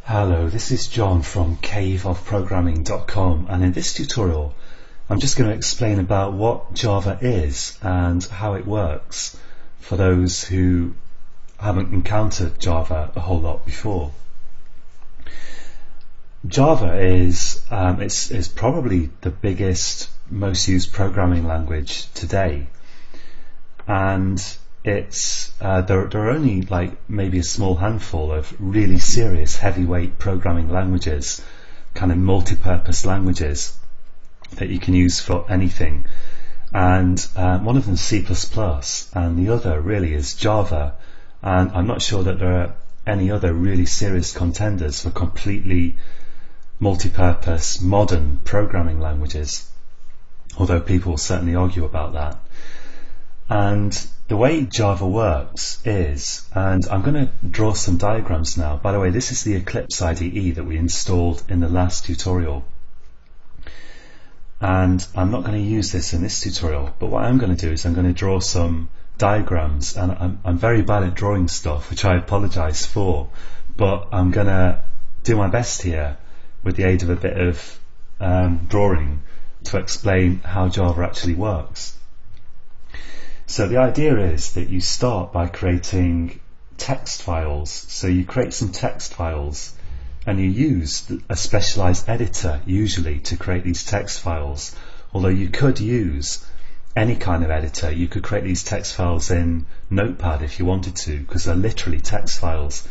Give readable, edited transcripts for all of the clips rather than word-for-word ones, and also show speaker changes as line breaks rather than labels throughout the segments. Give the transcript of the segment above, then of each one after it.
Hello, this is John from caveofprogramming.com, and in this tutorial I'm just going to explain about what Java is and how it works for those who haven't encountered Java a whole lot before. Java is it's probably the biggest, most used programming language today, and there are only maybe a small handful of really serious heavyweight programming languages, kind of multi-purpose languages that you can use for anything, and one of them is C++, and the other really is Java, and I'm not sure that there are any other really serious contenders for completely multi-purpose modern programming languages, although people will certainly argue about that. And the way Java works is, and I'm going to draw some diagrams now. By the way, this is the Eclipse IDE that we installed in the last tutorial, and I'm not going to use this in this tutorial, but what I'm going to do is I'm going to draw some diagrams, and I'm very bad at drawing stuff, which I apologize for, but I'm going to do my best here with the aid of a bit of drawing to explain how Java actually works. So the idea is that you start by creating text files. So you create some text files and you use a specialized editor usually to create these text files, although you could use any kind of editor. You could create these text files in Notepad if you wanted to, because they're literally text files.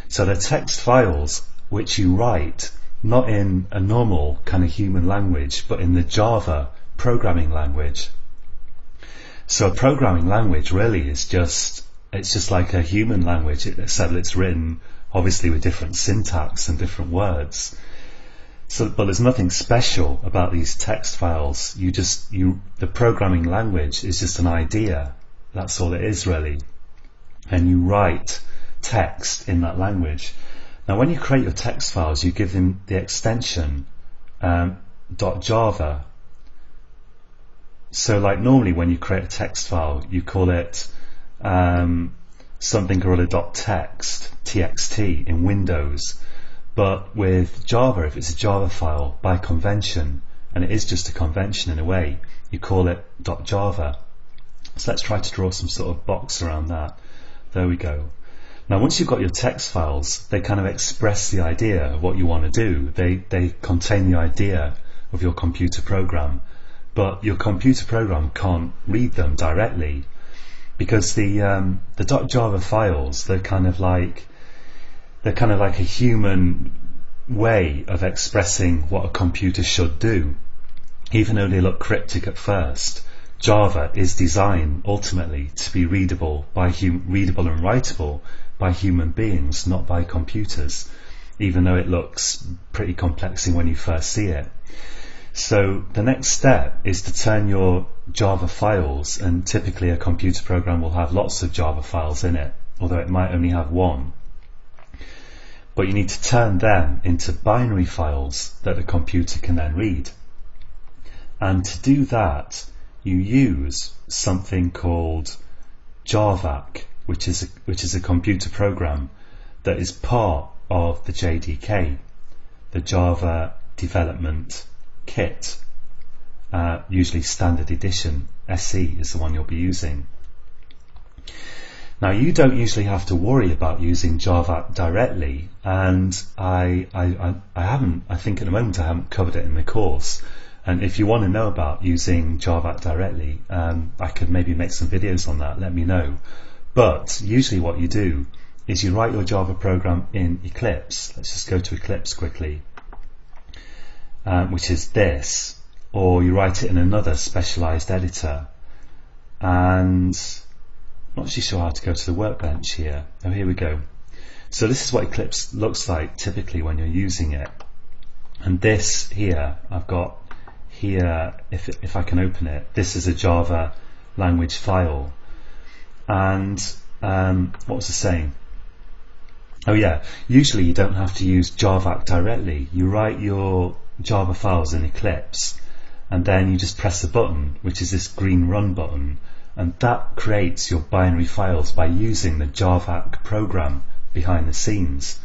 So they're text files which you write not in a normal kind of human language, but in the Java programming language. So a programming language really is just like a human language, except it's written obviously with different syntax and different words. So, but there's nothing special about these text files. The programming language is just an idea. That's all it is really. And you write text in that language. Now when you create your text files, you give them the extension .java. So like normally when you create a text file, you call it something or other .txt in Windows, but with Java, if it's a Java file, by convention, and it is just a convention in a way, you call it .java. So let's try to draw some sort of box around that. There we go. Now once you've got your text files, they kind of express the idea of what you want to do. They contain the idea of your computer program, but your computer program can't read them directly, because the .java files, they're kind of like a human way of expressing what a computer should do. Even though they look cryptic at first, Java is designed ultimately to be readable and writable by human beings, not by computers, even though it looks pretty complex when you first see it. So the next step is to turn your Java files, and typically a computer program will have lots of Java files in it, although it might only have one. But you need to turn them into binary files that the computer can then read. And to do that, you use something called Javac, which is a computer program that is part of the JDK, the Java Development Kit, usually Standard Edition SE is the one you'll be using. Now you don't usually have to worry about using Java directly, and I think at the moment I haven't covered it in the course. And if you want to know about using Java directly, I could maybe make some videos on that, let me know. But usually what you do is you write your Java program in Eclipse. Let's just go to Eclipse quickly, which is this, or you write it in another specialized editor. And I'm not actually sure how to go to the workbench here. Oh, here we go. So this is what Eclipse looks like typically when you're using it. And this here, I've got here, if I can open it, this is a Java language file. And what was I saying? Oh yeah, usually you don't have to use Javac directly. You write your Java files in Eclipse, and then you just press a button, which is this green run button, and that creates your binary files by using the Javac program behind the scenes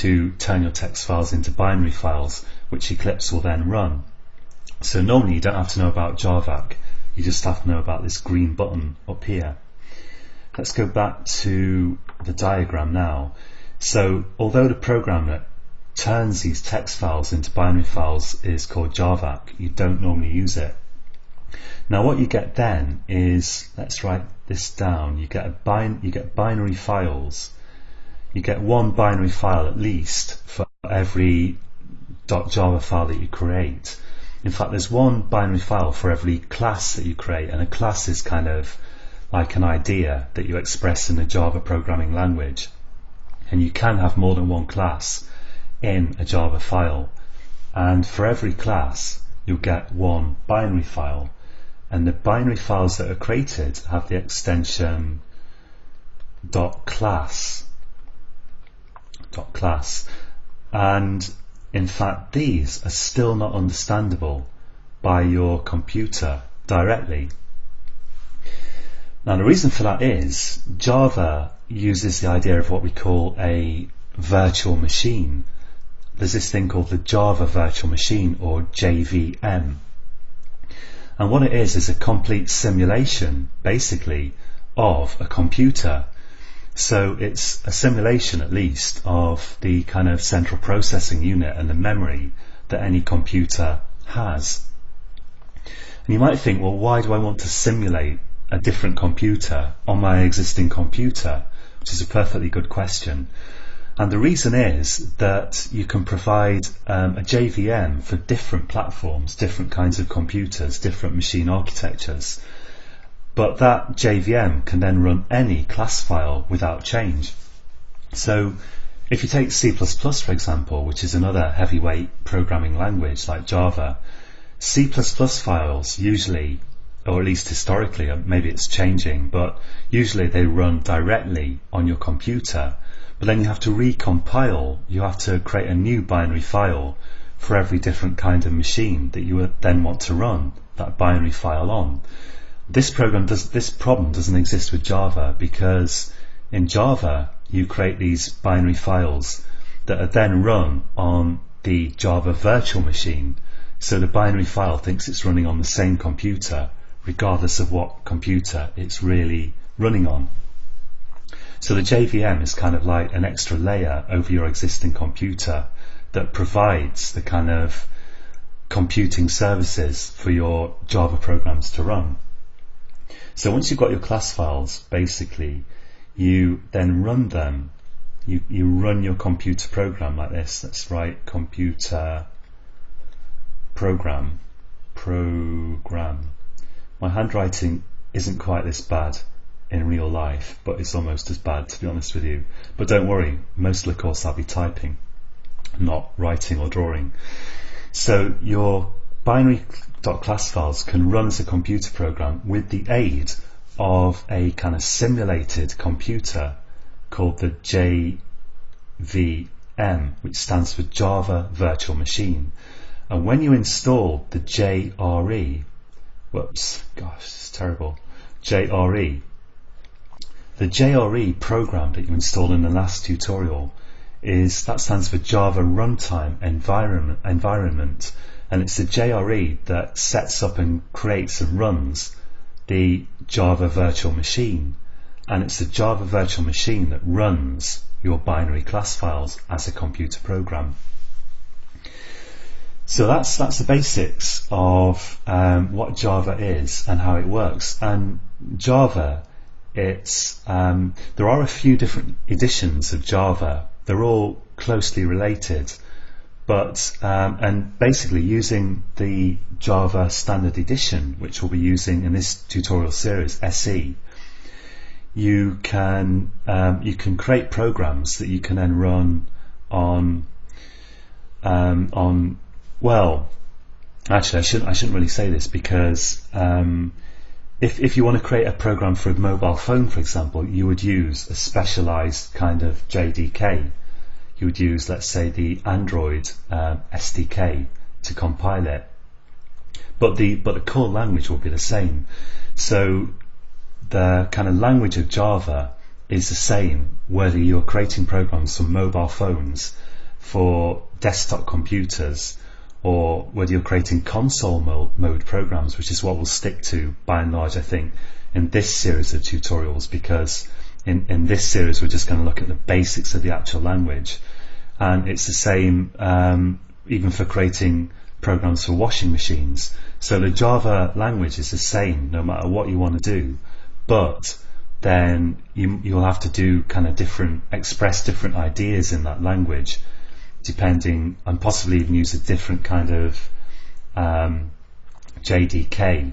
to turn your text files into binary files, which Eclipse will then run. So normally you don't have to know about JAVAC, you just have to know about this green button up here. Let's go back to the diagram now. So although the program that turns these text files into binary files is called JAVAC, you don't normally use it. Now what you get then is, let's write this down, you get binary files. You get one binary file at least for every .java file that you create. In fact, there's one binary file for every class that you create, and a class is kind of like an idea that you express in a Java programming language. And you can have more than one class in a Java file. And for every class, you'll get one binary file. And the binary files that are created have the extension .class. And in fact, these are still not understandable by your computer directly. Now the reason for that is Java uses the idea of what we call a virtual machine. There's this thing called the Java Virtual Machine, or JVM. And what it is a complete simulation, basically, of a computer. So it's a simulation, at least, of the kind of central processing unit and the memory that any computer has. And you might think, well, why do I want to simulate a different computer on my existing computer? Which is a perfectly good question. And the reason is that you can provide a JVM for different platforms, different kinds of computers, different machine architectures. But that JVM can then run any class file without change. So if you take C++, for example, which is another heavyweight programming language like Java, C++ files usually, or at least historically, maybe it's changing, but usually they run directly on your computer. But then you have to recompile, you have to create a new binary file for every different kind of machine that you would then want to run that binary file on. This problem doesn't exist with Java, because in Java you create these binary files that are then run on the Java virtual machine. So the binary file thinks it's running on the same computer regardless of what computer it's really running on. So the JVM is kind of like an extra layer over your existing computer that provides the kind of computing services for your Java programs to run. So once you've got your class files, basically, you then run them. You run your computer program like this. Let's write computer program. My handwriting isn't quite this bad in real life, but it's almost as bad, to be honest with you. But don't worry, most of the course I'll be typing, not writing or drawing. So your binary.class files can run as a computer program with the aid of a kind of simulated computer called the JVM, which stands for Java Virtual Machine. And when you install the JRE, whoops, gosh, this is terrible, JRE, the JRE program that you installed in the last tutorial that stands for Java Runtime Environment, and it's the JRE that sets up and creates and runs the Java Virtual Machine, and it's the Java Virtual Machine that runs your binary class files as a computer program. So that's the basics of what Java is and how it works. And Java, there are a few different editions of Java. They're all closely related, but and basically using the Java Standard Edition, which we'll be using in this tutorial series, SE, you can create programs that you can then run on well, actually I shouldn't really say this, because if you want to create a program for a mobile phone, for example, you would use a specialized kind of JDK. You would use, let's say, the Android SDK to compile it, but the core language will be the same. So the kind of language of Java is the same whether you're creating programs for mobile phones, for desktop computers, or whether you're creating console mode programs, which is what we'll stick to by and large, I think, in this series of tutorials, because in this series we're just going to look at the basics of the actual language. And it's the same even for creating programs for washing machines. So the Java language is the same no matter what you want to do, but then you'll have to do kind of express different ideas in that language, depending, and possibly even use a different kind of JDK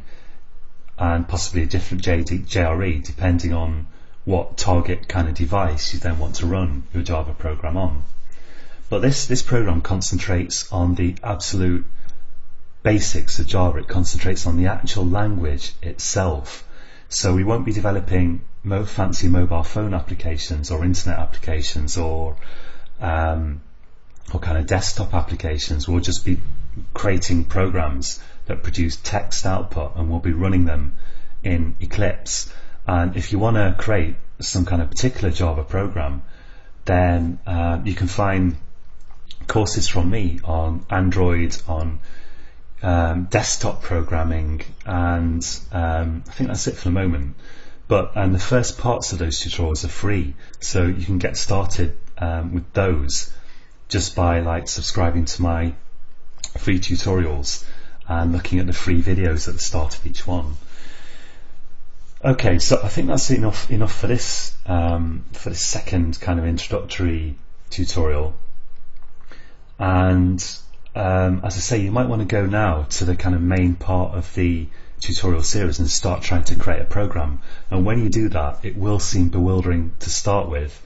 and possibly a different JRE, depending on what target kind of device you then want to run your Java program on. But this program concentrates on the absolute basics of Java. It concentrates on the actual language itself. So we won't be developing fancy mobile phone applications or internet applications or kind of desktop applications. We'll just be creating programs that produce text output, and we'll be running them in Eclipse. And if you want to create some kind of particular Java program, then you can find courses from me on Android, on desktop programming, and I think that's it for the moment. And the first parts of those tutorials are free, so you can get started with those just by subscribing to my free tutorials and looking at the free videos at the start of each one. Okay, so I think that's enough for this second kind of introductory tutorial. And as I say, you might want to go now to the kind of main part of the tutorial series and start trying to create a program. And when you do that, it will seem bewildering to start with,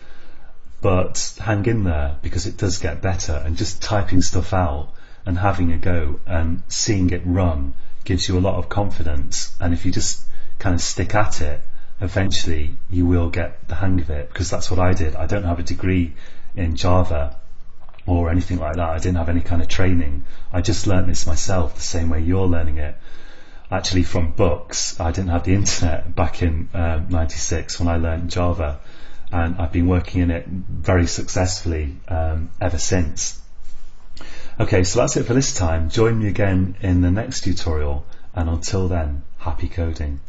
but hang in there, because it does get better. And just typing stuff out and having a go and seeing it run gives you a lot of confidence. And if you just kind of stick at it, eventually you will get the hang of it, because that's what I did. I don't have a degree in Java or anything like that. I didn't have any kind of training. I just learned this myself, the same way you're learning it, actually from books. I didn't have the internet back in '96 when I learned Java, and I've been working in it very successfully ever since. Okay, so that's it for this time. Join me again in the next tutorial, and until then, happy coding.